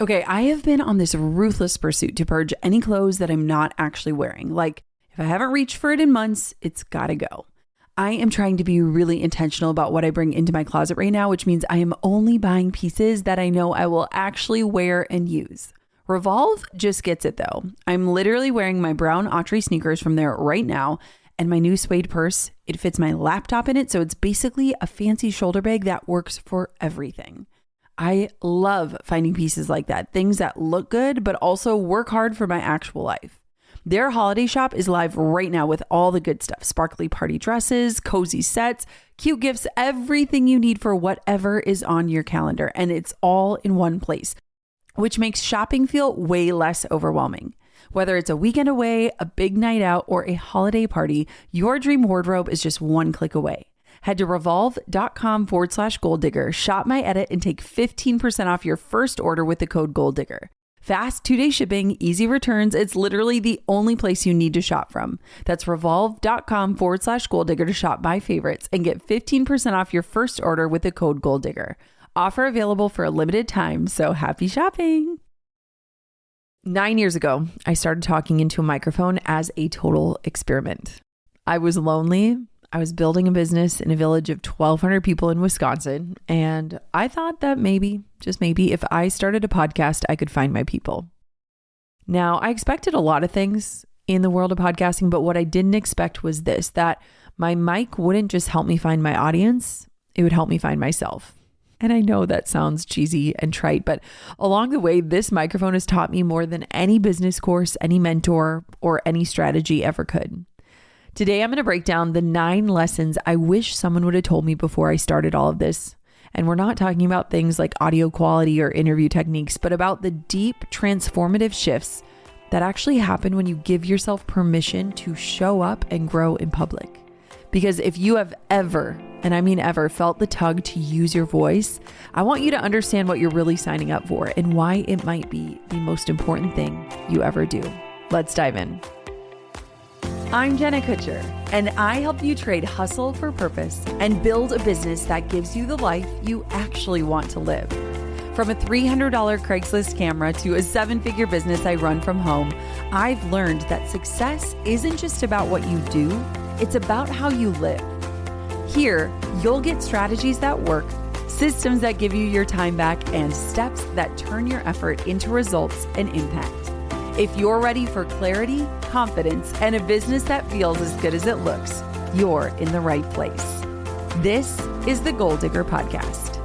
Okay, I have been on this ruthless pursuit to purge any clothes that I'm not actually wearing. Like, if I haven't reached for it in months, it's gotta go. I am trying to be really intentional about what I bring into my closet right now, which means I am only buying pieces that I know I will actually wear and use. Revolve just gets it though. I'm literally wearing my brown Autry sneakers from there right now, and my new suede purse. It fits my laptop in it, so it's basically a fancy shoulder bag that works for everything. I love finding pieces like that, things that look good, but also work hard for my actual life. Their holiday shop is live right now with all the good stuff: sparkly party dresses, cozy sets, cute gifts, everything you need for whatever is on your calendar. And it's all in one place, which makes shopping feel way less overwhelming. Whether it's a weekend away, a big night out, or a holiday party, your dream wardrobe is just one click away. Head to revolve.com/goaldigger, shop my edit, and take 15% off your first order with the code GOALDIGGER. Fast 2-day shipping, easy returns. It's literally the only place you need to shop from. That's revolve.com/goaldigger to shop my favorites and get 15% off your first order with the code GOALDIGGER. Offer available for a limited time, so happy shopping. 9 years ago, I started talking into a microphone as a total experiment. I was lonely. I was building a business in a village of 1,200 people in Wisconsin, and I thought that maybe, just maybe, if I started a podcast, I could find my people. Now, I expected a lot of things in the world of podcasting, but what I didn't expect was this: that my mic wouldn't just help me find my audience, it would help me find myself. And I know that sounds cheesy and trite, but along the way, this microphone has taught me more than any business course, any mentor, or any strategy ever could. Today, I'm going to break down the 9 lessons I wish someone would have told me before I started all of this. And we're not talking about things like audio quality or interview techniques, but about the deep transformative shifts that actually happen when you give yourself permission to show up and grow in public. Because if you have ever, and I mean ever, felt the tug to use your voice, I want you to understand what you're really signing up for and why it might be the most important thing you ever do. Let's dive in. I'm Jenna Kutcher, and I help you trade hustle for purpose and build a business that gives you the life you actually want to live. From a $300 Craigslist camera to a 7-figure business I run from home, I've learned that success isn't just about what you do, it's about how you live. Here, you'll get strategies that work, systems that give you your time back, and steps that turn your effort into results and impact. If you're ready for clarity, confidence, and a business that feels as good as it looks, you're in the right place. This is the Goal Digger Podcast.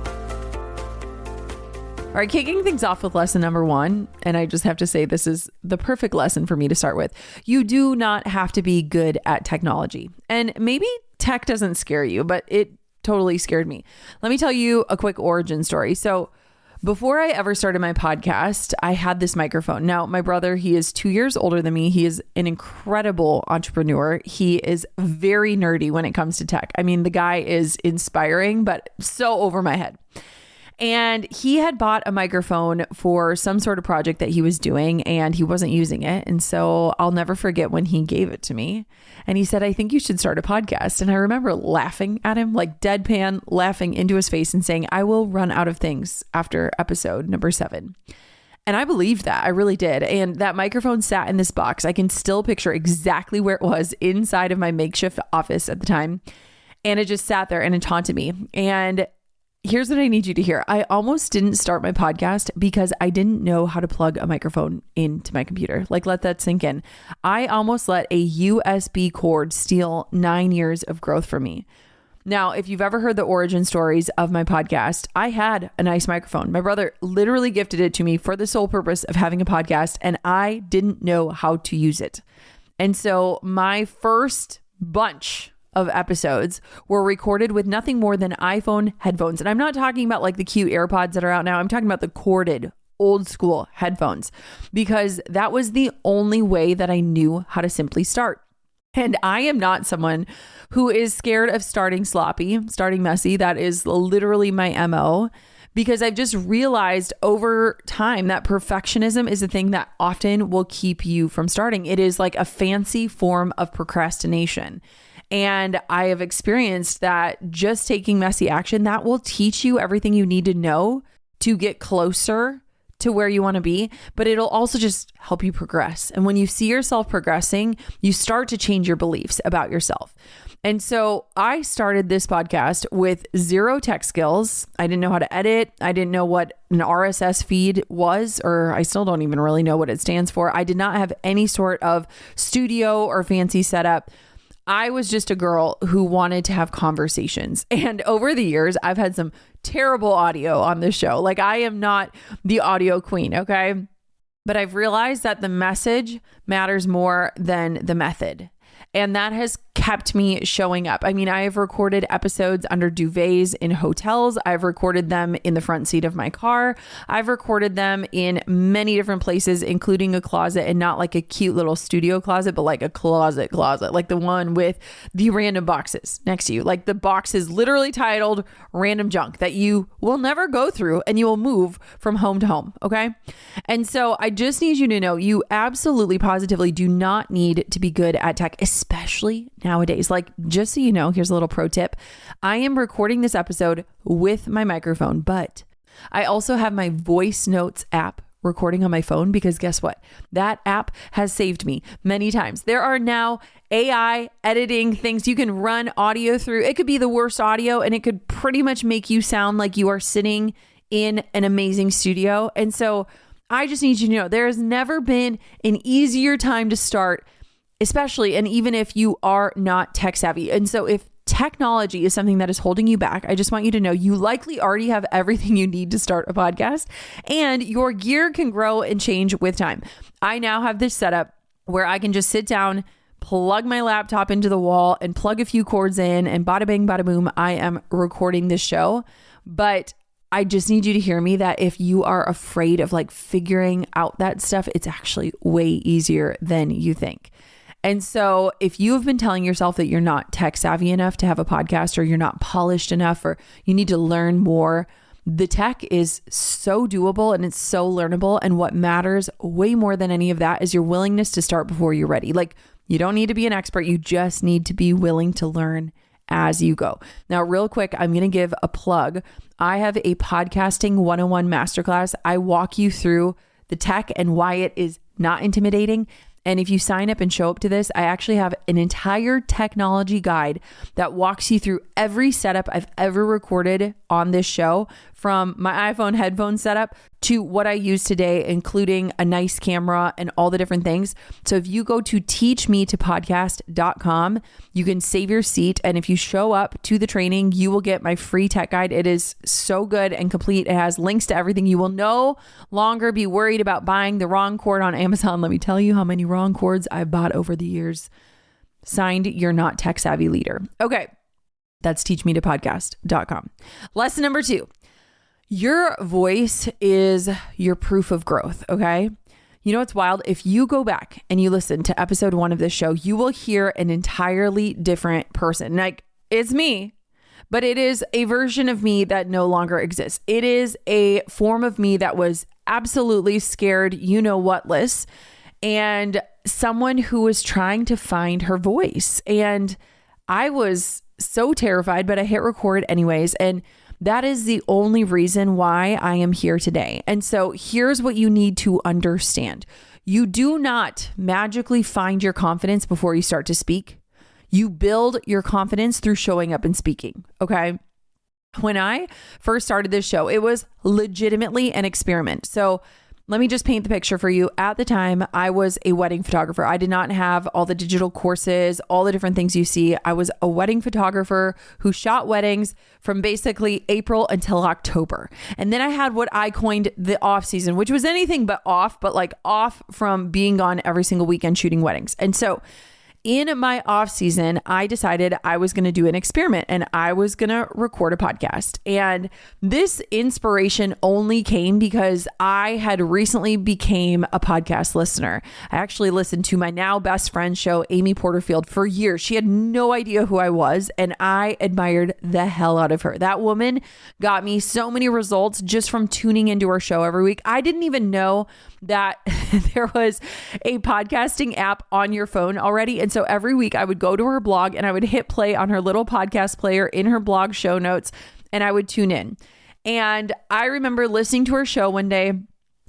All right, kicking things off with lesson number 1, and I just have to say this is the perfect lesson for me to start with. You do not have to be good at technology. And maybe tech doesn't scare you, but it totally scared me. Let me tell you a quick origin story. So before I ever started my podcast, I had this microphone. Now, my brother, he is 2 years older than me. He is an incredible entrepreneur. He is very nerdy when it comes to tech. I mean, the guy is inspiring, but so over my head. And he had bought a microphone for some sort of project that he was doing, and he wasn't using it. And so I'll never forget when he gave it to me. And he said, "I think you should start a podcast." And I remember laughing at him, like deadpan, laughing into his face and saying, "I will run out of things after episode number 7. And I believed that. I really did. And that microphone sat in this box. I can still picture exactly where it was inside of my makeshift office at the time. And it just sat there and it taunted me. And here's what I need you to hear. I almost didn't start my podcast because I didn't know how to plug a microphone into my computer. Like, let that sink in. I almost let a USB cord steal 9 years of growth from me. Now, if you've ever heard the origin stories of my podcast, I had a nice microphone. My brother literally gifted it to me for the sole purpose of having a podcast, and I didn't know how to use it. And so my first bunch of episodes were recorded with nothing more than iPhone headphones. And I'm not talking about like the cute AirPods that are out now. I'm talking about the corded old school headphones, because that was the only way that I knew how to simply start. And I am not someone who is scared of starting sloppy, starting messy. That is literally my MO, because I've just realized over time that perfectionism is a thing that often will keep you from starting. It is like a fancy form of procrastination. And I have experienced that just taking messy action, that will teach you everything you need to know to get closer to where you want to be, but it'll also just help you progress. And when you see yourself progressing, you start to change your beliefs about yourself. And so I started this podcast with zero tech skills. I didn't know how to edit. I didn't know what an RSS feed was, or I still don't even really know what it stands for. I did not have any sort of studio or fancy setup. I was just a girl who wanted to have conversations. And over the years, I've had some terrible audio on this show. Like, I am not the audio queen, okay? But I've realized that the message matters more than the method. And that has kept me showing up. I mean, I have recorded episodes under duvets in hotels. I've recorded them in the front seat of my car. I've recorded them in many different places, including a closet, and not like a cute little studio closet, but like a closet, like the one with the random boxes next to you. Like the box is literally titled random junk that you will never go through and you will move from home to home. Okay. And so I just need you to know you absolutely positively do not need to be good at tech, especially nowadays. Like, just so you know, here's a little pro tip. I am recording this episode with my microphone, but I also have my voice notes app recording on my phone, because guess what? That app has saved me many times. There are now AI editing things you can run audio through. It could be the worst audio and it could pretty much make you sound like you are sitting in an amazing studio. And so I just need you to know there has never been an easier time to start, especially, and even if you are not tech savvy. And so if technology is something that is holding you back, I just want you to know you likely already have everything you need to start a podcast, and your gear can grow and change with time. I now have this setup where I can just sit down, plug my laptop into the wall and plug a few cords in, and bada bing, bada boom, I am recording this show. But I just need you to hear me that if you are afraid of like figuring out that stuff, it's actually way easier than you think. And so if you have been telling yourself that you're not tech savvy enough to have a podcast, or you're not polished enough, or you need to learn more, the tech is so doable and it's so learnable. And what matters way more than any of that is your willingness to start before you're ready. Like, you don't need to be an expert. You just need to be willing to learn as you go. Now, real quick, I'm going to give a plug. I have a podcasting 101 masterclass. I walk you through the tech and why it is not intimidating. And if you sign up and show up to this, I actually have an entire technology guide that walks you through every setup I've ever recorded on this show, from my iPhone headphone setup to what I use today, including a nice camera and all the different things. So if you go to teachmetopodcast.com, you can save your seat. And if you show up to the training, you will get my free tech guide. It is so good and complete. It has links to everything. You will no longer be worried about buying the wrong cord on Amazon. Let me tell you how many wrong cords I've bought over the years. Signed, you're not tech savvy leader. Okay. That's teachmetopodcast.com. Lesson number 2. Your voice is your proof of growth, okay? You know what's wild? If you go back and you listen to episode 1 of this show, you will hear an entirely different person. Like, it's me, but it is a version of me that no longer exists. It is a form of me that was absolutely scared, you know what-less, and someone who was trying to find her voice. And I was so terrified, but I hit record anyways. And that is the only reason why I am here today. And so here's what you need to understand. You do not magically find your confidence before you start to speak. You build your confidence through showing up and speaking. Okay. When I first started this show, it was legitimately an experiment. So let me just paint the picture for you. At the time, I was a wedding photographer. I did not have all the digital courses, all the different things you see. I was a wedding photographer who shot weddings from basically April until October. And then I had what I coined the off season, which was anything but off, but like off from being gone every single weekend shooting weddings. And so in my off season, I decided I was going to do an experiment and I was going to record a podcast. And this inspiration only came because I had recently became a podcast listener. I actually listened to my now best friend's show, Amy Porterfield, for years. She had no idea who I was, and I admired the hell out of her. That woman got me so many results just from tuning into her show every week. I didn't even know that there was a podcasting app on your phone already. And so every week I would go to her blog and I would hit play on her little podcast player in her blog show notes, and I would tune in. And I remember listening to her show one day,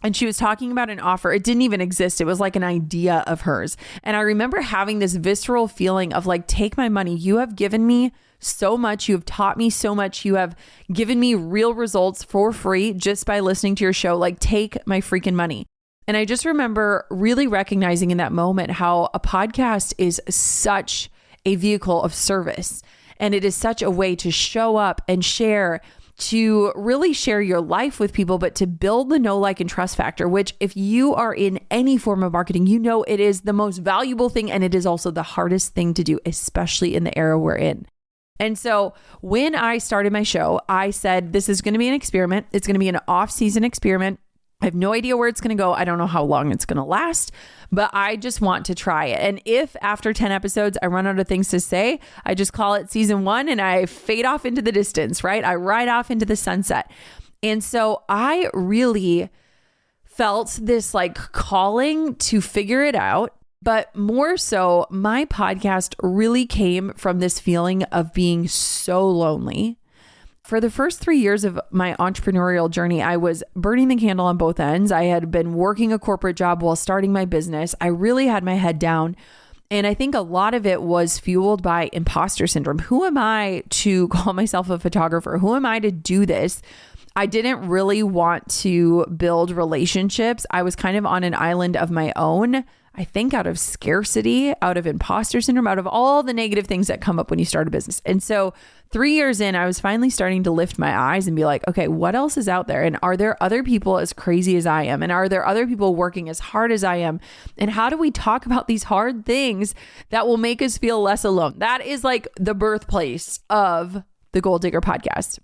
And she was talking about an offer. It didn't even exist. It was like an idea of hers. And I remember having this visceral feeling of like, take my money. You have given me so much. You have taught me so much. You have given me real results for free just by listening to your show. Like, take my freaking money. And I just remember really recognizing in that moment how a podcast is such a vehicle of service. And it is such a way to show up and share, to really share your life with people, but to build the know, like, and trust factor, which if you are in any form of marketing, you know it is the most valuable thing. And it is also the hardest thing to do, especially in the era we're in. And so when I started my show, I said, this is going to be an experiment. It's going to be an off-season experiment. I have no idea where it's going to go. I don't know how long it's going to last, but I just want to try it. And if after 10 episodes, I run out of things to say, I just call it season 1 and I fade off into the distance, right? I ride off into the sunset. And so I really felt this like calling to figure it out. But more so, my podcast really came from this feeling of being so lonely. For the first 3 years of my entrepreneurial journey, I was burning the candle on both ends. I had been working a corporate job while starting my business. I really had my head down. And I think a lot of it was fueled by imposter syndrome. Who am I to call myself a photographer? Who am I to do this? I didn't really want to build relationships. I was kind of on an island of my own. I think out of scarcity, out of imposter syndrome, out of all the negative things that come up when you start a business. And so 3 years in, I was finally starting to lift my eyes and be like, okay, what else is out there? And are there other people as crazy as I am? And are there other people working as hard as I am? And how do we talk about these hard things that will make us feel less alone? That is like the birthplace of the Goal Digger podcast.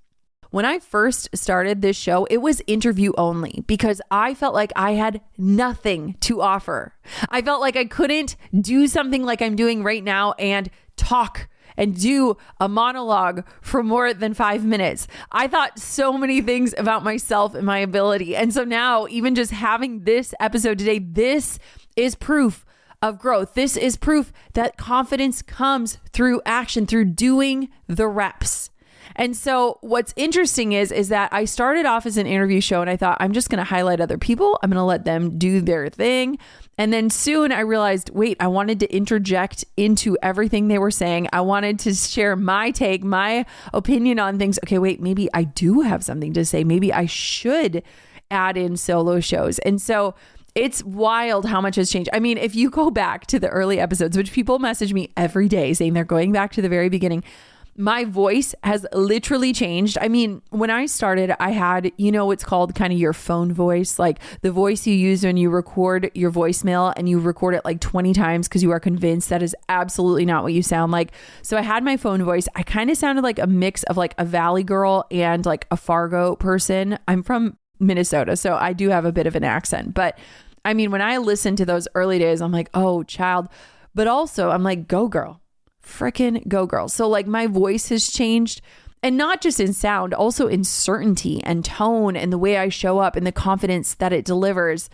When I first started this show, it was interview only because I felt like I had nothing to offer. I felt like I couldn't do something like I'm doing right now and talk and do a monologue for more than 5 minutes. I thought so many things about myself and my ability. And so now, even just having this episode today, this is proof of growth. This is proof that confidence comes through action, through doing the reps. And so what's interesting is that I started off as an interview show and I thought, I'm just going to highlight other people. I'm going to let them do their thing. And then soon I realized, wait, I wanted to interject into everything they were saying. I wanted to share my take, my opinion on things. Okay, wait, maybe I do have something to say. Maybe I should add in solo shows. And so it's wild how much has changed. I mean, if you go back to the early episodes, which people message me every day saying they're going back to the very beginning, my voice has literally changed. I mean, when I started, I had, it's called kind of your phone voice, like the voice you use when you record your voicemail and you record it like 20 times because you are convinced that is absolutely not what you sound like. So I had my phone voice. I kind of sounded like a mix of like a Valley girl and like a Fargo person. I'm from Minnesota, so I do have a bit of an accent. But I mean, when I listened to those early days, I'm like, oh, child. But also I'm like, go girl. Frickin' go girl. So like my voice has changed, and not just in sound, also in certainty and tone and the way I show up and the confidence that it delivers.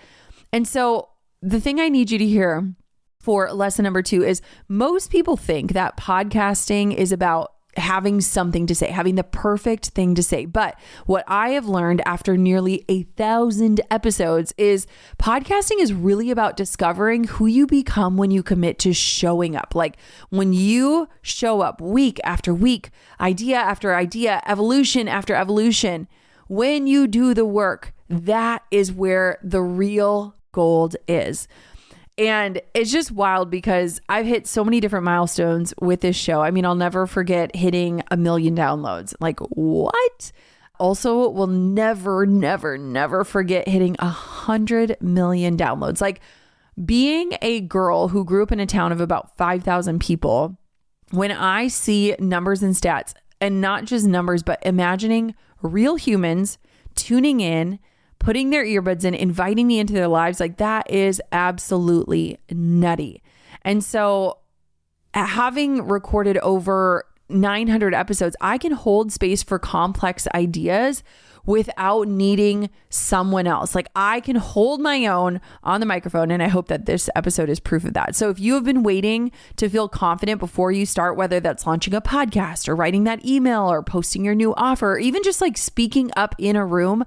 And so the thing I need you to hear for lesson number 2 is most people think that podcasting is about having something to say, having the perfect thing to say. But what I have learned after nearly 1,000 episodes is podcasting is really about discovering who you become when you commit to showing up. Like when you show up week after week, idea after idea, evolution after evolution, when you do the work, that is where the real gold is. And it's just wild because I've hit so many different milestones with this show. I mean, I'll never forget hitting 1 million downloads. Like, what? Also, will never forget hitting 100 million downloads. Like, being a girl who grew up in a town of about 5,000 people, when I see numbers and stats, and not just numbers, but imagining real humans tuning in, putting their earbuds in, inviting me into their lives, like that is absolutely nutty. And so having recorded over 900 episodes, I can hold space for complex ideas without needing someone else. Like I can hold my own on the microphone, and I hope that this episode is proof of that. So if you have been waiting to feel confident before you start, whether that's launching a podcast or writing that email or posting your new offer, or even just like speaking up in a room,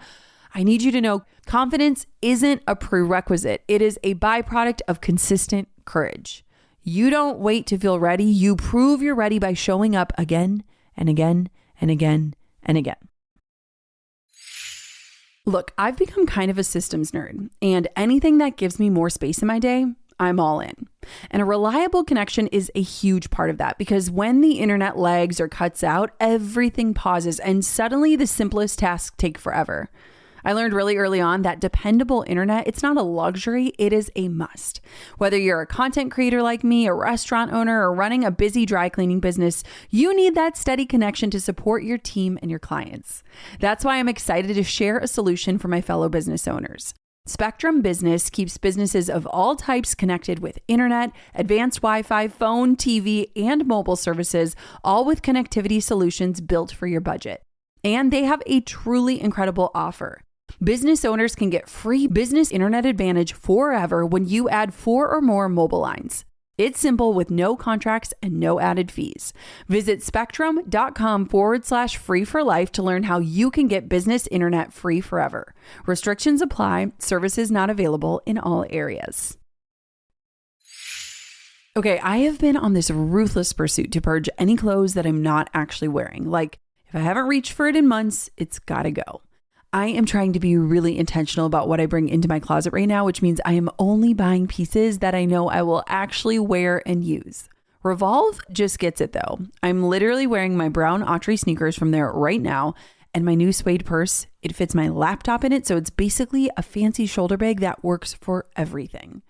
I need you to know confidence isn't a prerequisite. It is a byproduct of consistent courage. You don't wait to feel ready. You prove you're ready by showing up again and again and again and again. Look, I've become kind of a systems nerd, and anything that gives me more space in my day, I'm all in. And a reliable connection is a huge part of that, because when the internet lags or cuts out, everything pauses and suddenly the simplest tasks take forever. I learned really early on that dependable internet, it's not a luxury, it is a must. Whether you're a content creator like me, a restaurant owner, or running a busy dry cleaning business, you need that steady connection to support your team and your clients. That's why I'm excited to share a solution for my fellow business owners. Spectrum Business keeps businesses of all types connected with internet, advanced Wi-Fi, phone, TV, and mobile services, all with connectivity solutions built for your budget. And they have a truly incredible offer. Business owners can get free business internet advantage forever when you add 4 or more mobile lines. It's simple with no contracts and no added fees. Visit spectrum.com/free for life to learn how you can get business internet free forever. Restrictions apply. Services not available in all areas. Okay, I have been on this ruthless pursuit to purge any clothes that I'm not actually wearing. Like, if I haven't reached for it in months, it's gotta go. I am trying to be really intentional about what I bring into my closet right now, which means I am only buying pieces that I know I will actually wear and use. Revolve just gets it though. I'm literally wearing my brown Autry sneakers from there right now, and my new suede purse. It fits my laptop in it, so it's basically a fancy shoulder bag that works for everything.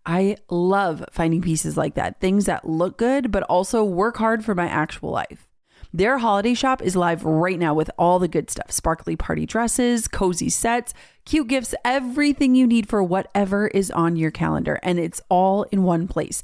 I love finding pieces like that, things that look good, but also work hard for my actual life. Their holiday shop is live right now with all the good stuff: sparkly party dresses, cozy sets, cute gifts, everything you need for whatever is on your calendar. And it's all in one place,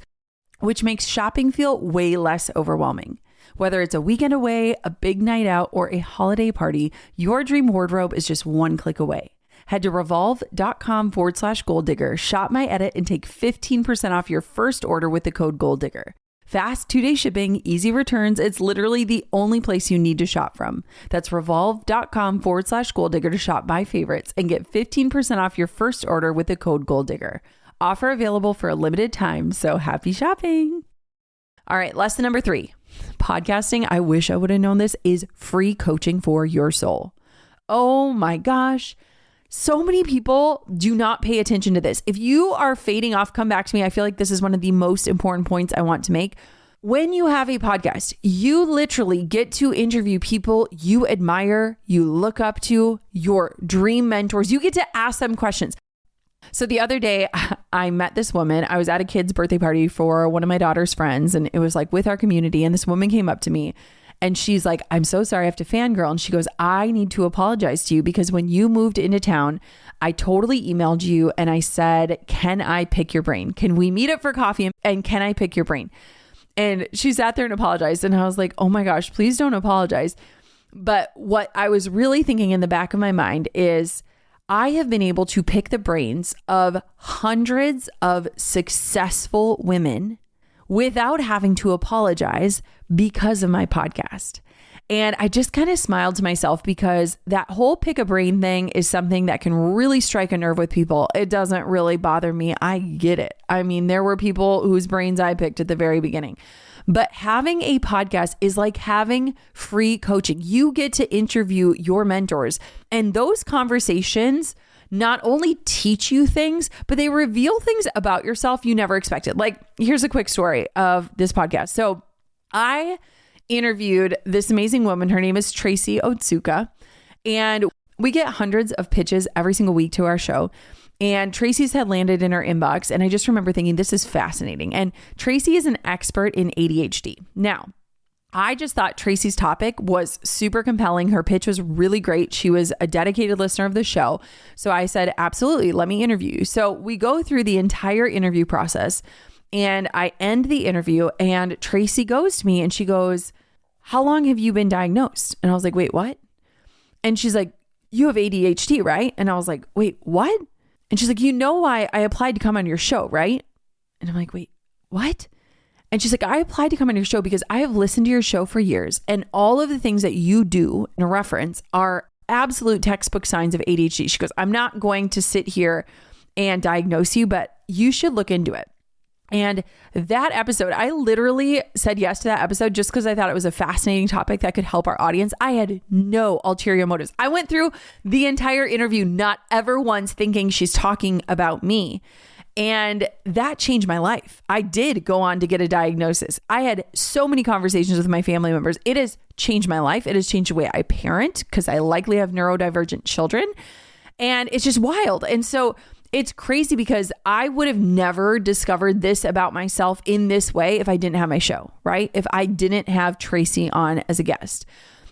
which makes shopping feel way less overwhelming. Whether it's a weekend away, a big night out, or a holiday party, your dream wardrobe is just one click away. Head to revolve.com/goaldigger, shop my edit, and take 15% off your first order with the code GOALDIGGER. Fast 2-day shipping, easy returns. It's literally the only place you need to shop from. That's revolve.com/goaldigger to shop my favorites and get 15% off your first order with the code GOALDIGGER. Offer available for a limited time, so happy shopping. All right, lesson number 3. Podcasting, I wish I would have known this, is free coaching for your soul. Oh my gosh. So many people do not pay attention to this. If you are fading off, come back to me. I feel like this is one of the most important points I want to make. When you have a podcast, you literally get to interview people you admire, you look up to, your dream mentors. You get to ask them questions. So the other day, I met this woman. I was at a kid's birthday party for one of my daughter's friends, and it was like with our community. And this woman came up to me and she's like, "I'm so sorry, I have to fangirl." And she goes, "I need to apologize to you because when you moved into town, I totally emailed you and I said, can I pick your brain? Can we meet up for coffee and can I pick your brain?" And she sat there and apologized. And I was like, oh my gosh, please don't apologize. But what I was really thinking in the back of my mind is I have been able to pick the brains of hundreds of successful women without having to apologize because of my podcast. And I just kind of smiled to myself because that whole pick a brain thing is something that can really strike a nerve with people. It doesn't really bother me. I get it. I mean, there were people whose brains I picked at the very beginning. But having a podcast is like having free coaching. You get to interview your mentors, and those conversations not only teach you things, but they reveal things about yourself you never expected. Like, here's a quick story of this podcast. So I interviewed this amazing woman. Her name is Tracy Otsuka, and we get hundreds of pitches every single week to our show. And Tracy's had landed in her inbox. And I just remember thinking, this is fascinating. And Tracy is an expert in ADHD. Now, I just thought Tracy's topic was super compelling. Her pitch was really great. She was a dedicated listener of the show. So I said, absolutely, let me interview you. So we go through the entire interview process and I end the interview and Tracy goes to me and she goes, "How long have you been diagnosed?" And I was like, "Wait, what?" And she's like, "You have ADHD, right?" And I was like, "Wait, what?" And she's like, "You know why I applied to come on your show, right?" And I'm like, "Wait, what?" And she's like, "I applied to come on your show because I have listened to your show for years and all of the things that you do in a reference are absolute textbook signs of ADHD. She goes, I'm not going to sit here and diagnose you, but you should look into it. And that episode, I literally said yes to that episode just because I thought it was a fascinating topic that could help our audience. I had no ulterior motives. I went through the entire interview not ever once thinking she's talking about me. And that changed my life. I did go on to get a diagnosis. I had so many conversations with my family members. It has changed my life. It has changed the way I parent because I likely have neurodivergent children. And it's just wild. And so it's crazy because I would have never discovered this about myself in this way if I didn't have my show, right? If I didn't have Tracy on as a guest.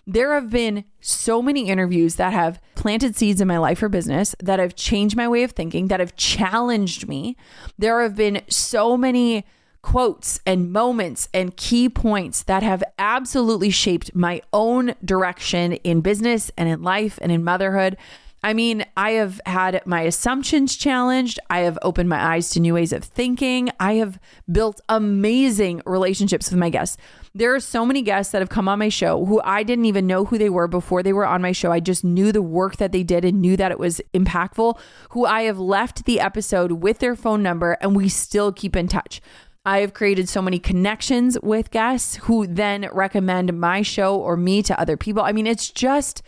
There have been so many interviews that have planted seeds in my life or business, that have changed my way of thinking, that have challenged me. There have been so many quotes and moments and key points that have absolutely shaped my own direction in business and in life and in motherhood. I mean, I have had my assumptions challenged. I have opened my eyes to new ways of thinking. I have built amazing relationships with my guests. There are so many guests that have come on my show who I didn't even know who they were before they were on my show. I just knew the work that they did and knew that it was impactful, who I have left the episode with their phone number and we still keep in touch. I have created so many connections with guests who then recommend my show or me to other people. I mean, it's just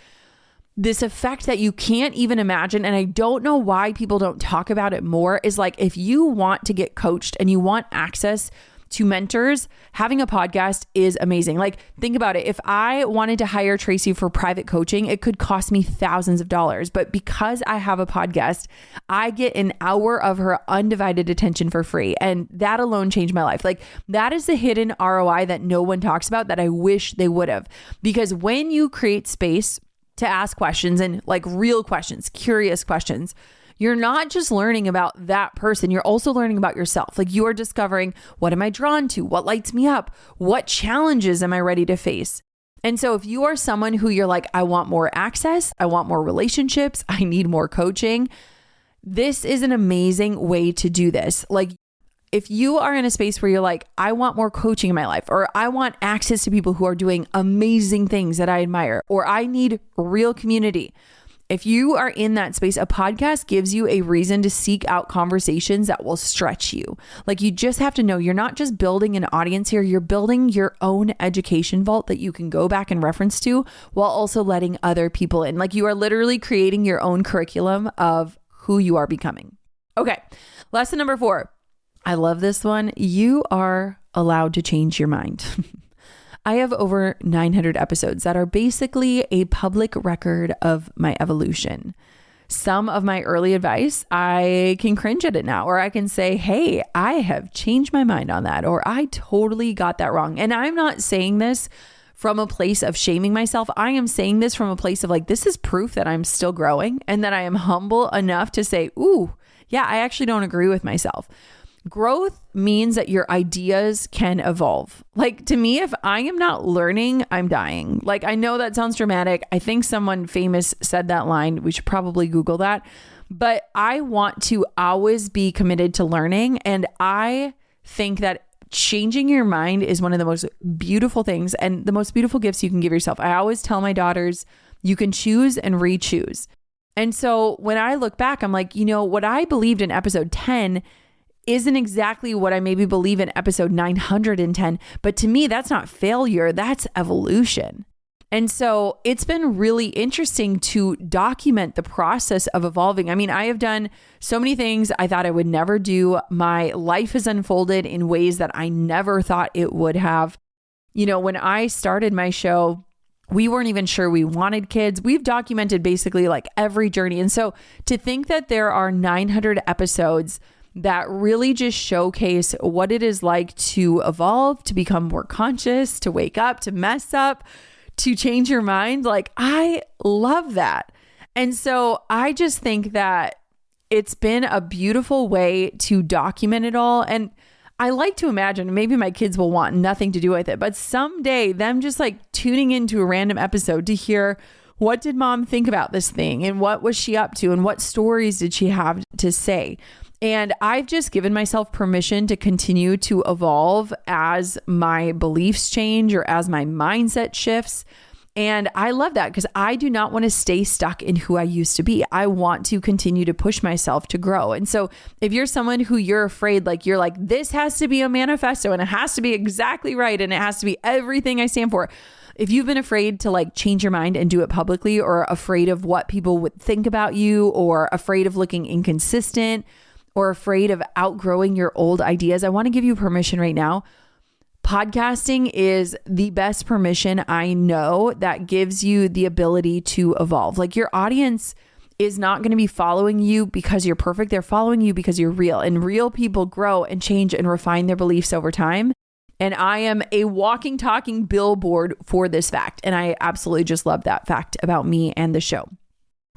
this effect that you can't even imagine. And I don't know why people don't talk about it more, is like, if you want to get coached and you want access to mentors, having a podcast is amazing. Like, think about it. If I wanted to hire Tracy for private coaching, it could cost me thousands of dollars. But because I have a podcast, I get an hour of her undivided attention for free. And that alone changed my life. Like, that is the hidden ROI that no one talks about that I wish they would have. Because when you create space to ask questions, and like real questions, curious questions, you're not just learning about that person, you're also learning about yourself. Like, you are discovering, what am I drawn to? What lights me up? What challenges am I ready to face? And so if you are someone who you're like, I want more access, I want more relationships, I need more coaching, this is an amazing way to do this. Like, if you are in a space where you're like, I want more coaching in my life, or I want access to people who are doing amazing things that I admire, or I need real community. If you are in that space, a podcast gives you a reason to seek out conversations that will stretch you. Like, you just have to know you're not just building an audience here, you're building your own education vault that you can go back and reference to while also letting other people in. Like, you are literally creating your own curriculum of who you are becoming. Okay. Lesson number 4. I love this one. You are allowed to change your mind. I have over 900 episodes that are basically a public record of my evolution. Some of my early advice, I can cringe at it now, or I can say, hey, I have changed my mind on that, or I totally got that wrong. And I'm not saying this from a place of shaming myself. I am saying this from a place of like, this is proof that I'm still growing and that I am humble enough to say, ooh, yeah, I actually don't agree with myself. Growth means that your ideas can evolve. Like, to me, if I am not learning, I'm dying. Like, I know that sounds dramatic. I think someone famous said that line. We should probably Google that. But I want to always be committed to learning. And I think that changing your mind is one of the most beautiful things and the most beautiful gifts you can give yourself. I always tell my daughters, you can choose and re-choose. And so when I look back, I'm like, you know, what I believed in episode 10 isn't exactly what I maybe believe in episode 910. But to me, that's not failure, that's evolution. And so it's been really interesting to document the process of evolving. I mean, I have done so many things I thought I would never do. My life has unfolded in ways that I never thought it would have. You know, when I started my show, we weren't even sure we wanted kids. We've documented basically like every journey. And so to think that there are 900 episodes that really just showcase what it is like to evolve, to become more conscious, to wake up, to mess up, to change your mind. Like, I love that. And so I just think that it's been a beautiful way to document it all. And I like to imagine, maybe my kids will want nothing to do with it, but someday them just like tuning into a random episode to hear, what did mom think about this thing? And what was she up to? And what stories did she have to say? And I've just given myself permission to continue to evolve as my beliefs change or as my mindset shifts. And I love that because I do not want to stay stuck in who I used to be. I want to continue to push myself to grow. And so if you're someone who you're afraid, like you're like, this has to be a manifesto and it has to be exactly right and it has to be everything I stand for. If you've been afraid to like change your mind and do it publicly, or afraid of what people would think about you, or afraid of looking inconsistent, or afraid of outgrowing your old ideas, I want to give you permission right now. Podcasting is the best permission I know that gives you the ability to evolve. Like, your audience is not going to be following you because you're perfect. They're following you because you're real, and real people grow and change and refine their beliefs over time. And I am a walking, talking billboard for this fact. And I absolutely just love that fact about me and the show.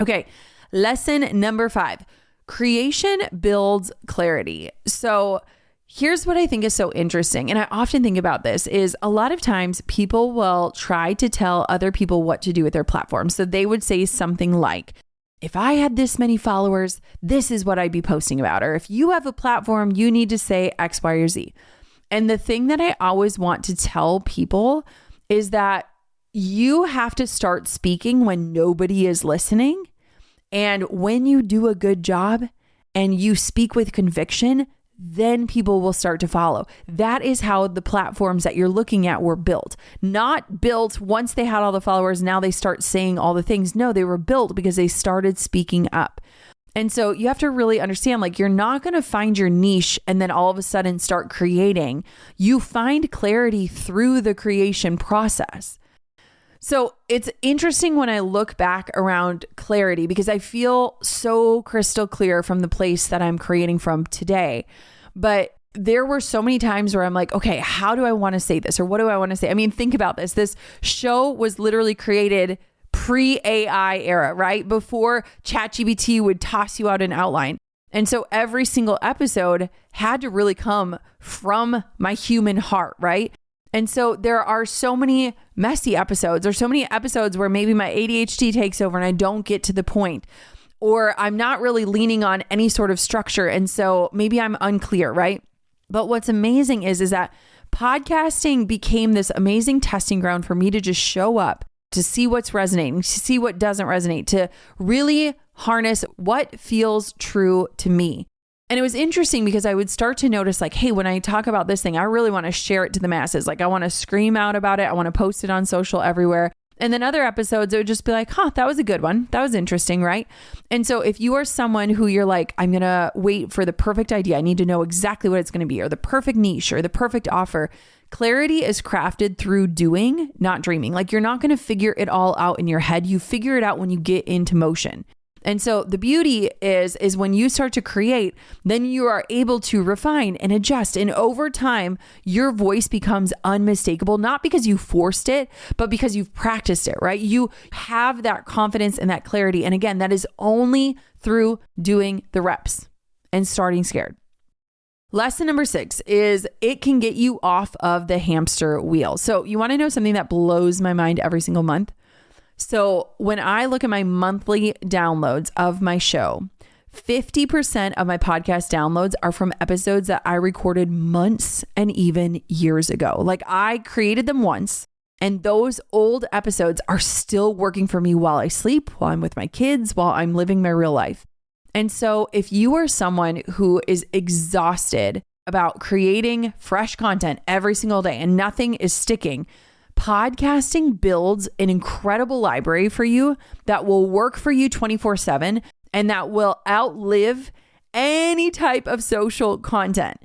Okay. Lesson number 5, creation builds clarity. So here's what I think is so interesting, and I often think about this, is a lot of times people will try to tell other people what to do with their platform. So they would say something like, if I had this many followers, this is what I'd be posting about. Or if you have a platform, you need to say X, Y, or Z. And the thing that I always want to tell people is that you have to start speaking when nobody is listening. And when you do a good job and you speak with conviction, then people will start to follow. That is how the platforms that you're looking at were built. Not built once they had all the followers, now they start saying all the things. No, they were built because they started speaking up. And so you have to really understand, like, you're not going to find your niche and then all of a sudden start creating. You find clarity through the creation process. So it's interesting when I look back around clarity, because I feel so crystal clear from the place that I'm creating from today. But there were so many times where I'm like, okay, how do I want to say this? Or what do I want to say? I mean, think about this. This show was literally created pre-AI era, right? Before ChatGPT would toss you out an outline. And so every single episode had to really come from my human heart, right? And so there are so many messy episodes, or so many episodes where maybe my ADHD takes over and I don't get to the point, or I'm not really leaning on any sort of structure. And so maybe I'm unclear, right? But what's amazing is that podcasting became this amazing testing ground for me to just show up, to see what's resonating, to see what doesn't resonate, to really harness what feels true to me. And it was interesting because I would start to notice, like, hey, when I talk about this thing, I really want to share it to the masses. Like, I want to scream out about it. I want to post it on social everywhere. And then other episodes, it would just be like, that was a good one. That was interesting, right? And so if you are someone who you're like, I'm going to wait for the perfect idea, I need to know exactly what it's going to be, or the perfect niche, or the perfect offer, clarity is crafted through doing, not dreaming. Like, you're not going to figure it all out in your head. You figure it out when you get into motion. And so the beauty is when you start to create, then you are able to refine and adjust. And over time, your voice becomes unmistakable, not because you forced it, but because you've practiced it, right? You have that confidence and that clarity. And again, that is only through doing the reps and starting scared. Lesson number 6 is it can get you off of the hamster wheel. So you want to know something that blows my mind every single month? So when I look at my monthly downloads of my show, 50% of my podcast downloads are from episodes that I recorded months and even years ago. Like, I created them once, and those old episodes are still working for me while I sleep, while I'm with my kids, while I'm living my real life. And so if you are someone who is exhausted about creating fresh content every single day and nothing is sticking, podcasting builds an incredible library for you that will work for you 24/7 and that will outlive any type of social content.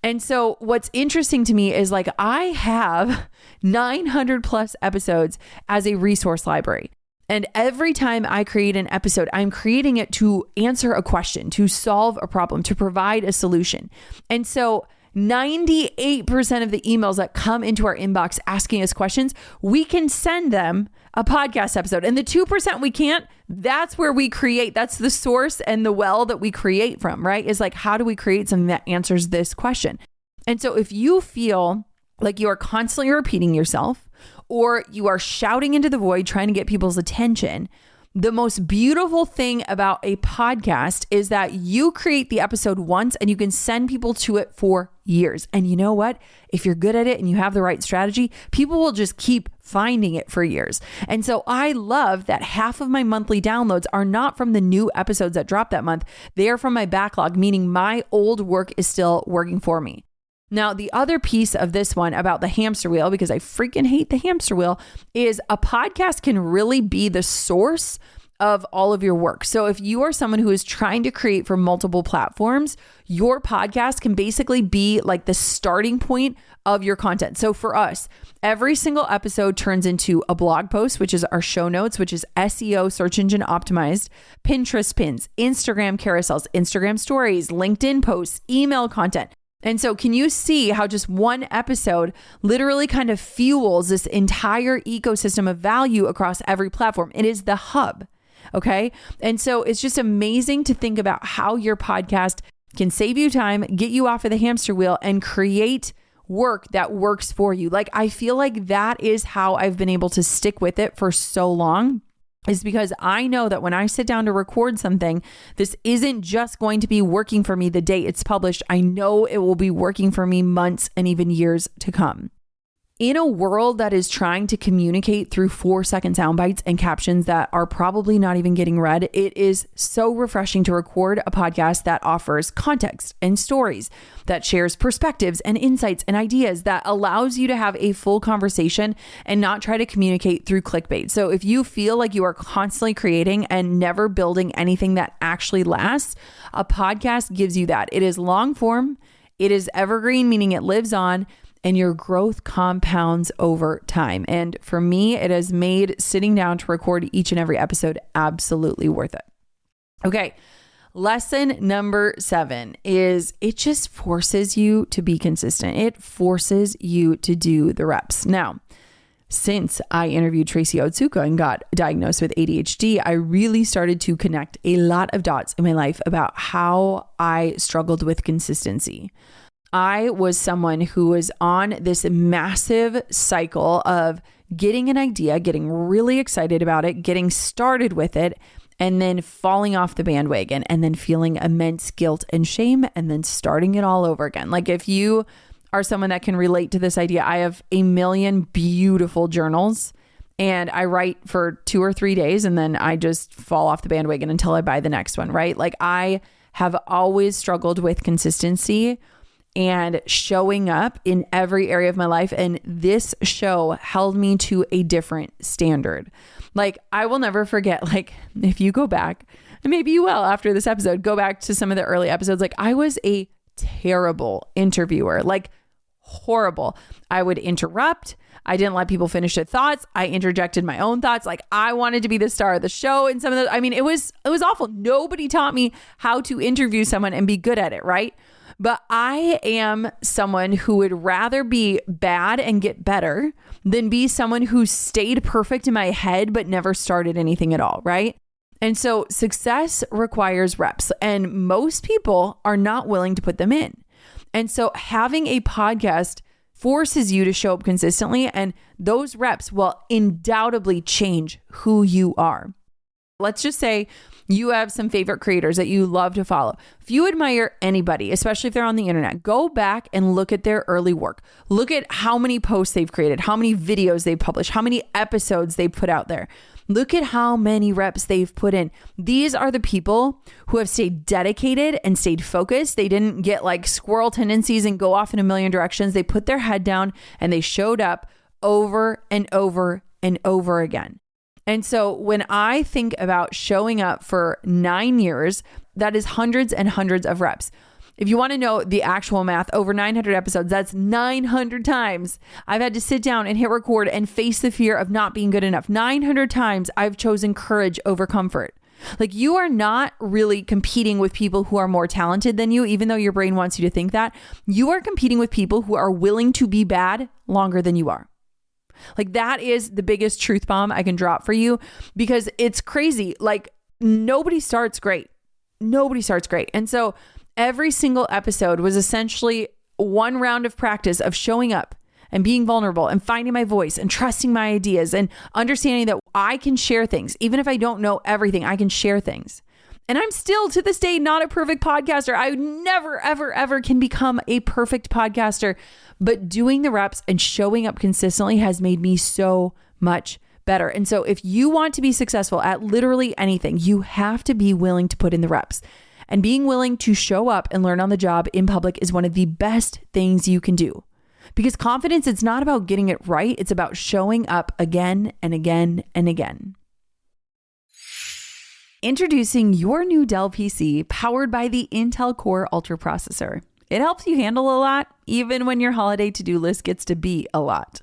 And so what's interesting to me is, like, I have 900 plus episodes as a resource library. And every time I create an episode, I'm creating it to answer a question, to solve a problem, to provide a solution. And so 98% of the emails that come into our inbox asking us questions, we can send them a podcast episode. And the 2% we can't, that's where we create. That's the source and the well that we create from, right? Is like, how do we create something that answers this question? And so if you feel like you are constantly repeating yourself, or you are shouting into the void trying to get people's attention, The most beautiful thing about a podcast is that you create the episode once and you can send people to it for years. And you know what? If you're good at it and you have the right strategy, people will just keep finding it for years. And so I love that half of my monthly downloads are not from the new episodes that drop that month. They are from my backlog, meaning my old work is still working for me. Now, the other piece of this one about the hamster wheel, because I freaking hate the hamster wheel, is a podcast can really be the source of all of your work. So if you are someone who is trying to create for multiple platforms, your podcast can basically be like the starting point of your content. So for us, every single episode turns into a blog post, which is our show notes, which is SEO, search engine optimized, Pinterest pins, Instagram carousels, Instagram stories, LinkedIn posts, email content. And so can you see how just one episode literally kind of fuels this entire ecosystem of value across every platform? It is the hub. Okay. And so it's just amazing to think about how your podcast can save you time, get you off of the hamster wheel, and create work that works for you. Like, I feel like that is how I've been able to stick with it for so long, is because I know that when I sit down to record something, this isn't just going to be working for me the day it's published. I know it will be working for me months and even years to come. In a world that is trying to communicate through 4-second sound bites and captions that are probably not even getting read, it is so refreshing to record a podcast that offers context and stories, that shares perspectives and insights and ideas, that allows you to have a full conversation and not try to communicate through clickbait. So if you feel like you are constantly creating and never building anything that actually lasts, a podcast gives you that. It is long form, it is evergreen, meaning it lives on, and your growth compounds over time. And for me, it has made sitting down to record each and every episode absolutely worth it. Okay. Lesson number 7 is it just forces you to be consistent. It forces you to do the reps. Now, since I interviewed Tracy Otsuka and got diagnosed with ADHD, I really started to connect a lot of dots in my life about how I struggled with consistency. I was someone who was on this massive cycle of getting an idea, getting really excited about it, getting started with it, and then falling off the bandwagon and then feeling immense guilt and shame and then starting it all over again. Like, if you are someone that can relate to this idea, I have a million beautiful journals and I write for 2 or 3 days and then I just fall off the bandwagon until I buy the next one, right? Like, I have always struggled with consistency and showing up in every area of my life. And this show held me to a different standard. Like, I will never forget, like, if you go back, and maybe you will after this episode, go back to some of the early episodes. Like, I was a terrible interviewer, like horrible. I would interrupt. I didn't let people finish their thoughts. I interjected my own thoughts. Like, I wanted to be the star of the show. And some of the, I mean, it was awful. Nobody taught me how to interview someone and be good at it. Right. But I am someone who would rather be bad and get better than be someone who stayed perfect in my head, but never started anything at all. Right. And so success requires reps, and most people are not willing to put them in. And so having a podcast forces you to show up consistently, and those reps will undoubtedly change who you are. Let's just say you have some favorite creators that you love to follow. If you admire anybody, especially if they're on the internet, go back and look at their early work. Look at how many posts they've created, how many videos they've published, how many episodes they put out there. Look at how many reps they've put in. These are the people who have stayed dedicated and stayed focused. They didn't get like squirrel tendencies and go off in a million directions. They put their head down and they showed up over and over and over again. And so when I think about showing up for 9 years, that is hundreds and hundreds of reps. If you want to know the actual math, over 900 episodes, that's 900 times I've had to sit down and hit record and face the fear of not being good enough. 900 times I've chosen courage over comfort. Like, you are not really competing with people who are more talented than you, even though your brain wants you to think that. You are competing with people who are willing to be bad longer than you are. Like, that is the biggest truth bomb I can drop for you, because it's crazy. Like, nobody starts great. Nobody starts great. And so every single episode was essentially one round of practice of showing up and being vulnerable and finding my voice and trusting my ideas and understanding that I can share things. Even if I don't know everything, I can share things. And I'm still to this day not a perfect podcaster. I never, ever, ever can become a perfect podcaster. But doing the reps and showing up consistently has made me so much better. And so if you want to be successful at literally anything, you have to be willing to put in the reps. And being willing to show up and learn on the job in public is one of the best things you can do. Because confidence, it's not about getting it right. It's about showing up again and again and again. Introducing your new Dell PC powered by the Intel Core Ultra processor. It helps you handle a lot, even when your holiday to-do list gets to be a lot.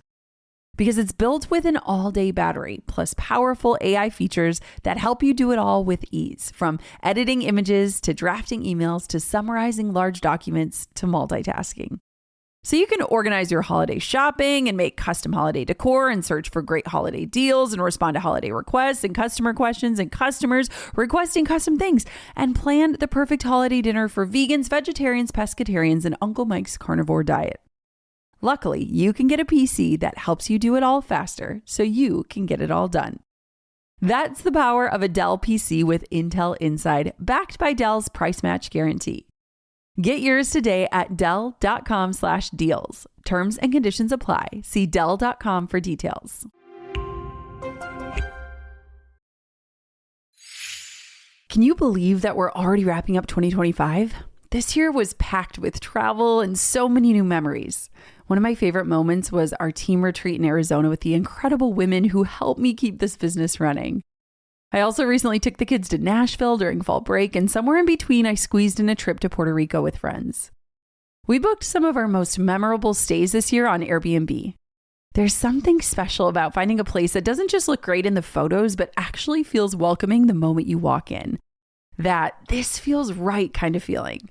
Because it's built with an all-day battery, plus powerful AI features that help you do it all with ease. From editing images, to drafting emails, to summarizing large documents, to multitasking. So you can organize your holiday shopping and make custom holiday decor and search for great holiday deals and respond to holiday requests and customer questions and customers requesting custom things and plan the perfect holiday dinner for vegans, vegetarians, pescatarians, and Uncle Mike's carnivore diet. Luckily, you can get a PC that helps you do it all faster so you can get it all done. That's the power of a Dell PC with Intel Inside, backed by Dell's price match guarantee. Get yours today at Dell.com/deals. Terms and conditions apply. See Dell.com for details. Can you believe that we're already wrapping up 2025? This year was packed with travel and so many new memories. One of my favorite moments was our team retreat in Arizona with the incredible women who helped me keep this business running. I also recently took the kids to Nashville during fall break, and somewhere in between, I squeezed in a trip to Puerto Rico with friends. We booked some of our most memorable stays this year on Airbnb. There's something special about finding a place that doesn't just look great in the photos, but actually feels welcoming the moment you walk in. That this feels right kind of feeling.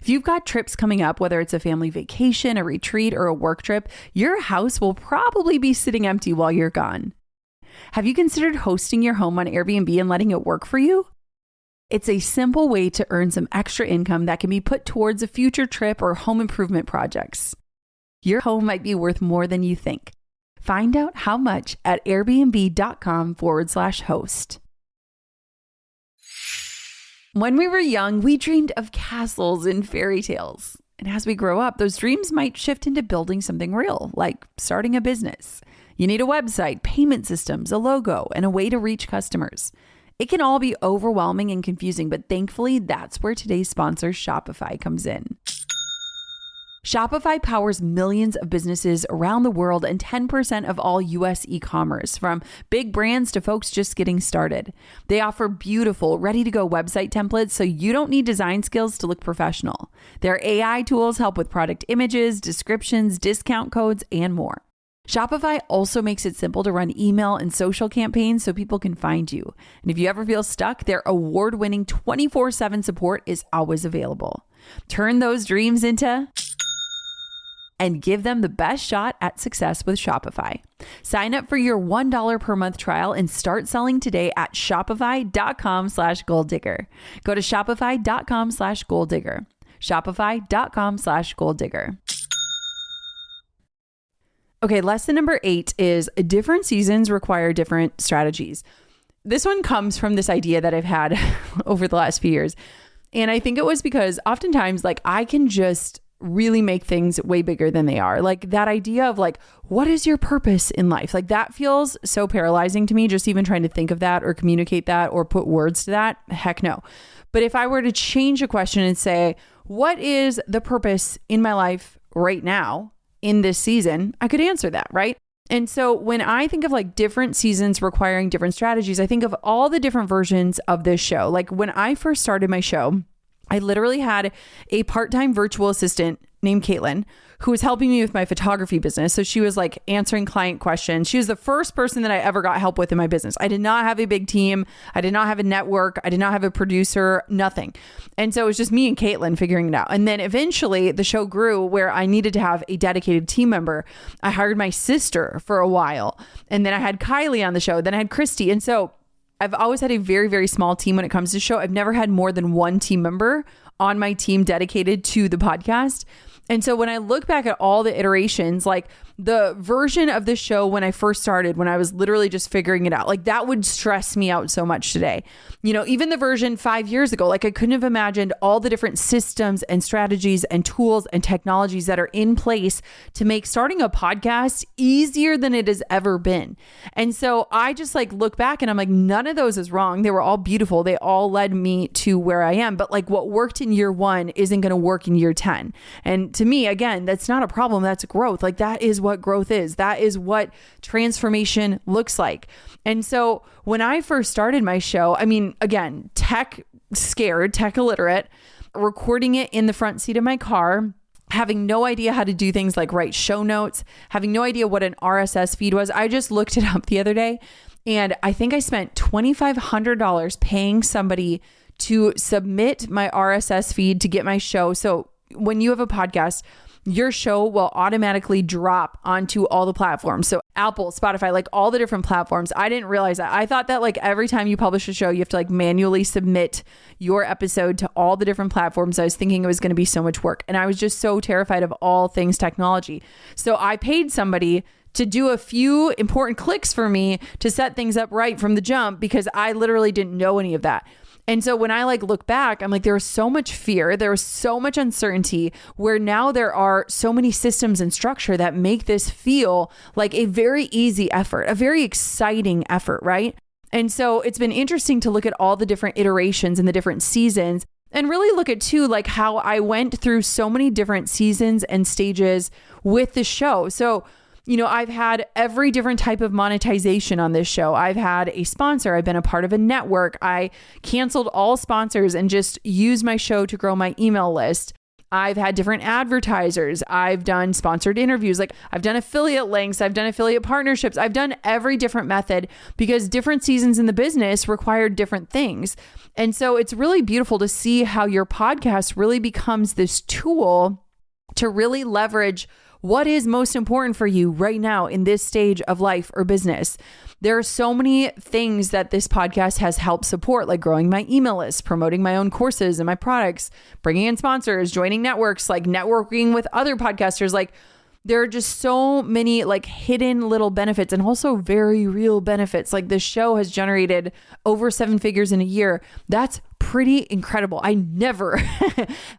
If you've got trips coming up, whether it's a family vacation, a retreat, or a work trip, your house will probably be sitting empty while you're gone. Have you considered hosting your home on Airbnb and letting it work for you? It's a simple way to earn some extra income that can be put towards a future trip or home improvement projects. Your home might be worth more than you think. Find out how much at airbnb.com/host. When we were young, we dreamed of castles and fairy tales. And as we grow up, those dreams might shift into building something real, like starting a business. You need a website, payment systems, a logo, and a way to reach customers. It can all be overwhelming and confusing, but thankfully, that's where today's sponsor, Shopify, comes in. Shopify powers millions of businesses around the world and 10% of all US e-commerce, from big brands to folks just getting started. They offer beautiful, ready-to-go website templates so you don't need design skills to look professional. Their AI tools help with product images, descriptions, discount codes, and more. Shopify also makes it simple to run email and social campaigns so people can find you. And if you ever feel stuck, their award-winning 24/7 support is always available. Turn those dreams into and give them the best shot at success with Shopify. Sign up for your $1 per month trial and start selling today at shopify.com/goaldigger. Go to shopify.com/goaldigger. Shopify.com/goaldigger. Okay, lesson number 8 is different seasons require different strategies. This one comes from this idea that I've had over the last few years. And I think it was because oftentimes, I can just really make things way bigger than they are. Like that idea of what is your purpose in life? That feels so paralyzing to me, just even trying to think of that or communicate that or put words to that. Heck no. But if I were to change a question and say, what is the purpose in my life right now in this season? I could answer that, right? And so when I think of different seasons requiring different strategies, I think of all the different versions of this show. When I first started my show, I literally had a part-time virtual assistant named Caitlin who was helping me with my photography business. So she was answering client questions. She was the first person that I ever got help with in my business. I did not have a big team. I did not have a network. I did not have a producer, nothing. And so it was just me and Caitlin figuring it out. And then eventually the show grew where I needed to have a dedicated team member. I hired my sister for a while. And then I had Kylie on the show. Then I had Christy. And so I've always had a very, very small team when it comes to show. I've never had more than one team member on my team dedicated to the podcast. And so when I look back at all the iterations, the version of the show when I first started, when I was literally just figuring it out, like that would stress me out so much today. Even the version 5 years ago, like I couldn't have imagined all the different systems and strategies and tools and technologies that are in place to make starting a podcast easier than it has ever been. And so I just like look back and I'm like, none of those is wrong. They were all beautiful. They all led me to where I am. But like what worked in year 1 isn't going to work in year 10. And to me, again, that's not a problem. That's growth. Like that is what growth is. That is what transformation looks like. And so when I first started my show, I mean, again, tech scared, tech illiterate, recording it in the front seat of my car, having no idea how to do things like write show notes, having no idea what an RSS feed was. I just looked it up the other day and I think I spent $2,500 paying somebody to submit my RSS feed to get my show. So when you have a podcast, your show will automatically drop onto all the platforms. So Apple, Spotify, like all the different platforms. I didn't realize that. I thought that like every time you publish a show, you have to like manually submit your episode to all the different platforms. I was thinking it was going to be so much work. And I was just so terrified of all things technology. So I paid somebody to do a few important clicks for me to set things up right from the jump because I literally didn't know any of that. And so when I like look back, I'm like, there was so much fear. There was so much uncertainty where now there are so many systems and structure that make this feel like a very easy effort, a very exciting effort, right? And so it's been interesting to look at all the different iterations and the different seasons and really look at too, like how I went through so many different seasons and stages with the show. So I've had every different type of monetization on this show. I've had a sponsor. I've been a part of a network. I canceled all sponsors and just used my show to grow my email list. I've had different advertisers. I've done sponsored interviews. Like I've done affiliate links. I've done affiliate partnerships. I've done every different method because different seasons in the business require different things. And so it's really beautiful to see how your podcast really becomes this tool to really leverage what is most important for you right now in this stage of life or business. There are so many things that this podcast has helped support, like growing my email list, promoting my own courses and my products, bringing in sponsors, joining networks, like networking with other podcasters. Like there are just so many like hidden little benefits and also very real benefits. Like this show has generated over 7 figures in a year. That's pretty incredible. I never,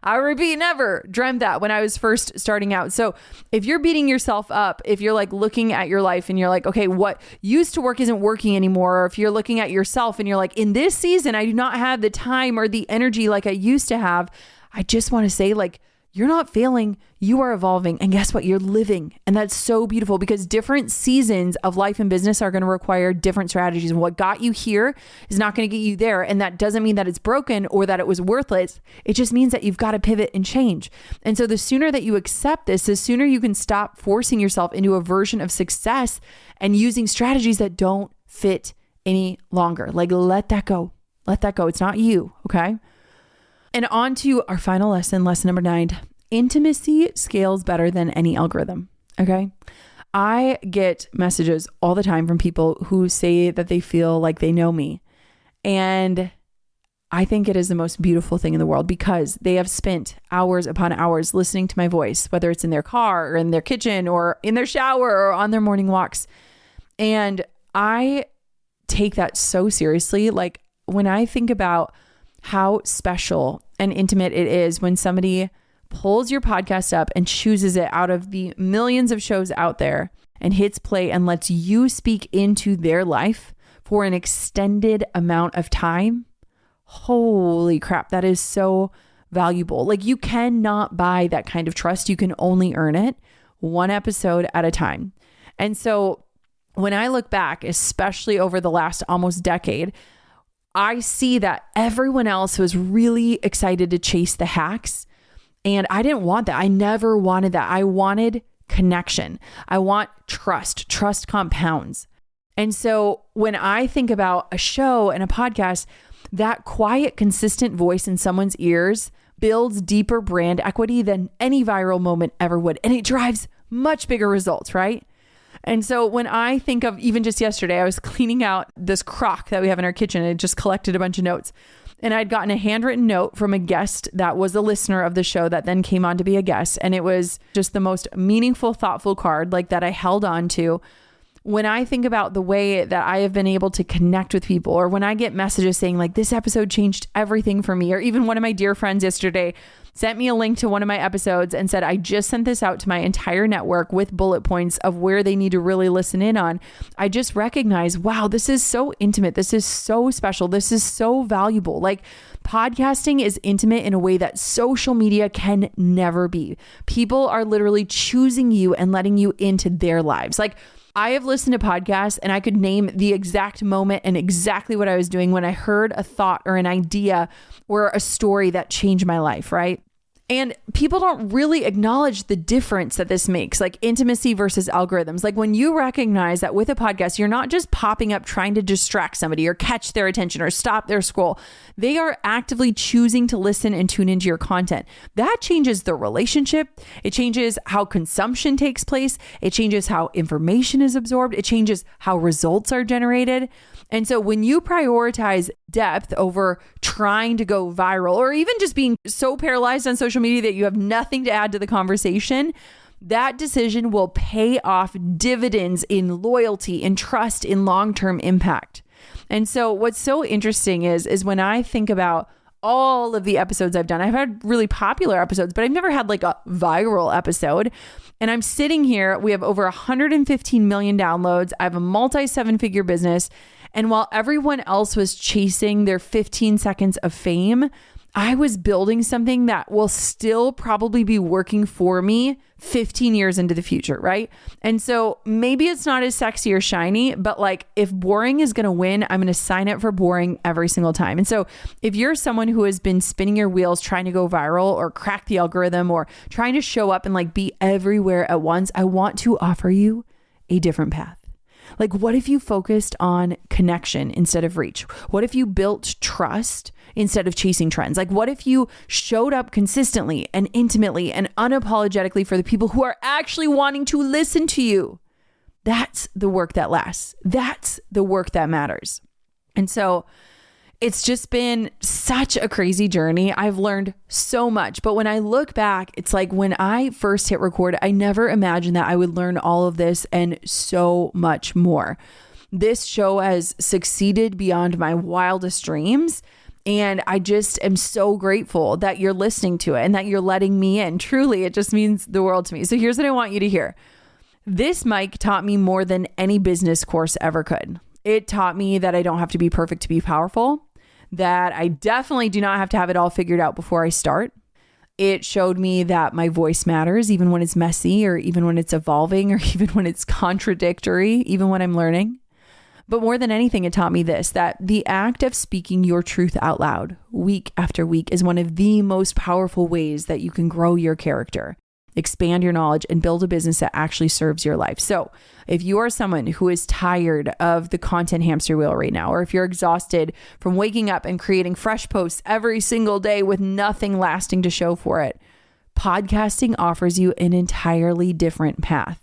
I repeat, never dreamt that when I was first starting out. So if you're beating yourself up, if you're like looking at your life and you're like, okay, what used to work isn't working anymore. Or if you're looking at yourself and you're like, in this season, I do not have the time or the energy like I used to have. I just want to say like, you're not failing, you are evolving. And guess what? You're living. And that's so beautiful because different seasons of life and business are going to require different strategies. And what got you here is not going to get you there. And that doesn't mean that it's broken or that it was worthless. It just means that you've got to pivot and change. And so the sooner that you accept this, the sooner you can stop forcing yourself into a version of success and using strategies that don't fit any longer. Like let that go. Let that go. It's not you. Okay. And on to our final lesson, lesson number 9. Intimacy scales better than any algorithm. Okay. I get messages all the time from people who say that they feel like they know me. And I think it is the most beautiful thing in the world because they have spent hours upon hours listening to my voice, whether it's in their car or in their kitchen or in their shower or on their morning walks. And I take that so seriously. Like when I think about how special and intimate it is when somebody pulls your podcast up and chooses it out of the millions of shows out there and hits play and lets you speak into their life for an extended amount of time. Holy crap, that is so valuable. Like you cannot buy that kind of trust. You can only earn it one episode at a time. And so when I look back, especially over the last almost decade, I see that everyone else was really excited to chase the hacks. And I didn't want that. I never wanted that. I wanted connection. I want trust. Trust compounds. And so when I think about a show and a podcast, that quiet, consistent voice in someone's ears builds deeper brand equity than any viral moment ever would. And it drives much bigger results, right? And so when I think of even just yesterday, I was cleaning out this crock that we have in our kitchen and it just collected a bunch of notes. And I'd gotten a handwritten note from a guest that was a listener of the show that then came on to be a guest. And it was just the most meaningful, thoughtful card like that I held on to. When I think about the way that I have been able to connect with people, or when I get messages saying like, this episode changed everything for me, or even one of my dear friends yesterday sent me a link to one of my episodes and said, I just sent this out to my entire network with bullet points of where they need to really listen in on. I just recognize, wow, this is so intimate. This is so special. This is so valuable. Like, podcasting is intimate in a way that social media can never be. People are literally choosing you and letting you into their lives. Like, I have listened to podcasts and I could name the exact moment and exactly what I was doing when I heard a thought or an idea or a story that changed my life, right? And people don't really acknowledge the difference that this makes, like intimacy versus algorithms. Like when you recognize that with a podcast, you're not just popping up trying to distract somebody or catch their attention or stop their scroll. They are actively choosing to listen and tune into your content. That changes the relationship. It changes how consumption takes place. It changes how information is absorbed. It changes how results are generated. And so when you prioritize depth over trying to go viral, or even just being so paralyzed on social media that you have nothing to add to the conversation, that decision will pay off dividends in loyalty, in trust, in long-term impact. And so what's so interesting is when I think about all of the episodes I've done, I've had really popular episodes, but I've never had like a viral episode. And I'm sitting here, we have over 115 million downloads. I have a multi-7-figure business. And while everyone else was chasing their 15 seconds of fame, I was building something that will still probably be working for me 15 years into the future, right? And so maybe it's not as sexy or shiny, but like if boring is going to win, I'm going to sign up for boring every single time. And so if you're someone who has been spinning your wheels trying to go viral or crack the algorithm or trying to show up and like be everywhere at once, I want to offer you a different path. Like, what if you focused on connection instead of reach? What if you built trust instead of chasing trends? Like, what if you showed up consistently and intimately and unapologetically for the people who are actually wanting to listen to you? That's the work that lasts. That's the work that matters. And so it's just been such a crazy journey. I've learned so much. But when I look back, it's like when I first hit record, I never imagined that I would learn all of this and so much more. This show has succeeded beyond my wildest dreams. And I just am so grateful that you're listening to it and that you're letting me in. Truly, it just means the world to me. So here's what I want you to hear. This mic taught me more than any business course ever could. It taught me that I don't have to be perfect to be powerful, that I definitely do not have to have it all figured out before I start. It showed me that my voice matters, even when it's messy, or even when it's evolving, or even when it's contradictory, even when I'm learning. But more than anything, it taught me this, that the act of speaking your truth out loud week after week is one of the most powerful ways that you can grow your character, expand your knowledge, and build a business that actually serves your life. So if you are someone who is tired of the content hamster wheel right now, or if you're exhausted from waking up and creating fresh posts every single day with nothing lasting to show for it, podcasting offers you an entirely different path.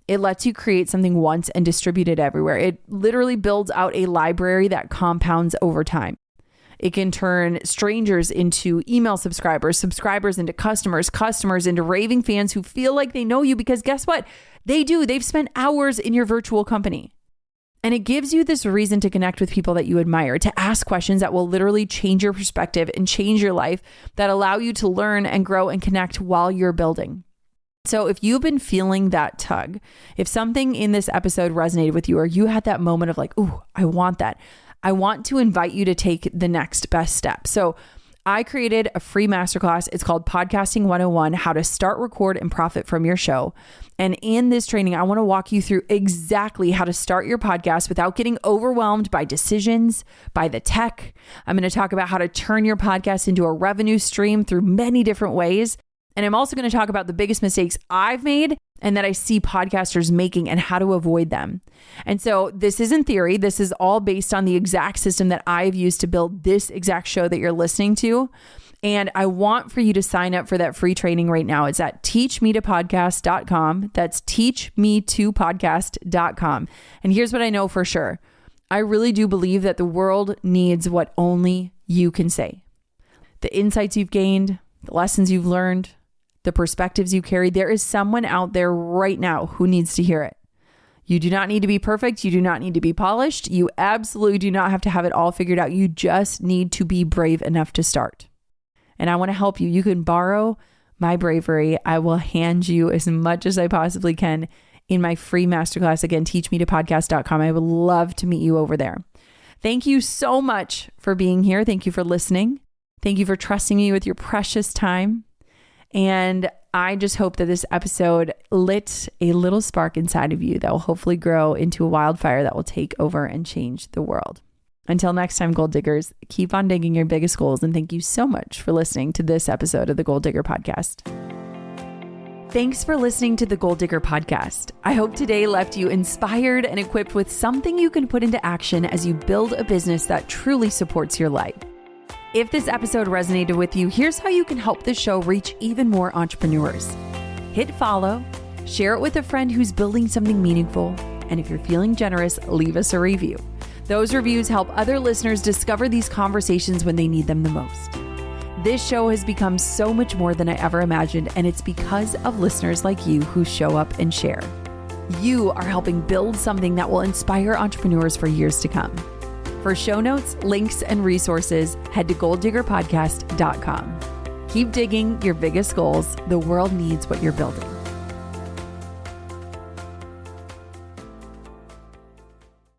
It lets you create something once and distribute it everywhere. It literally builds out a library that compounds over time. It can turn strangers into email subscribers, subscribers into customers, customers into raving fans who feel like they know you because guess what? They do. They've spent hours in your virtual company. And it gives you this reason to connect with people that you admire, to ask questions that will literally change your perspective and change your life, that allow you to learn and grow and connect while you're building. So if you've been feeling that tug, if something in this episode resonated with you, or you had that moment of like, ooh, I want that, I want to invite you to take the next best step. So I created a free masterclass. It's called Podcasting 101, How to Start, Record, and Profit from Your Show. And in this training, I want to walk you through exactly how to start your podcast without getting overwhelmed by decisions, by the tech. I'm going to talk about how to turn your podcast into a revenue stream through many different ways. And I'm also going to talk about the biggest mistakes I've made and that I see podcasters making and how to avoid them. And so this isn't theory. This is all based on the exact system that I've used to build this exact show that you're listening to. And I want for you to sign up for that free training right now. It's at teachmetopodcast.com. That's teachmetopodcast.com. And here's what I know for sure. I really do believe that the world needs what only you can say. The insights you've gained, the lessons you've learned, the perspectives you carry, there is someone out there right now who needs to hear it. You do not need to be perfect. You do not need to be polished. You absolutely do not have to have it all figured out. You just need to be brave enough to start. And I want to help you. You can borrow my bravery. I will hand you as much as I possibly can in my free masterclass. Again, teachmetopodcast.com. I would love to meet you over there. Thank you so much for being here. Thank you for listening. Thank you for trusting me with your precious time. And I just hope that this episode lit a little spark inside of you that will hopefully grow into a wildfire that will take over and change the world. Until next time, gold diggers, keep on digging your biggest goals. And thank you so much for listening to this episode of the Gold Digger Podcast. Thanks for listening to the Gold Digger Podcast. I hope today left you inspired and equipped with something you can put into action as you build a business that truly supports your life. If this episode resonated with you, here's how you can help the show reach even more entrepreneurs. Hit follow, share it with a friend who's building something meaningful, and if you're feeling generous, leave us a review. Those reviews help other listeners discover these conversations when they need them the most. This show has become so much more than I ever imagined, and it's because of listeners like you who show up and share. You are helping build something that will inspire entrepreneurs for years to come. For show notes, links, and resources, head to golddiggerpodcast.com. Keep digging your biggest goals. The world needs what you're building.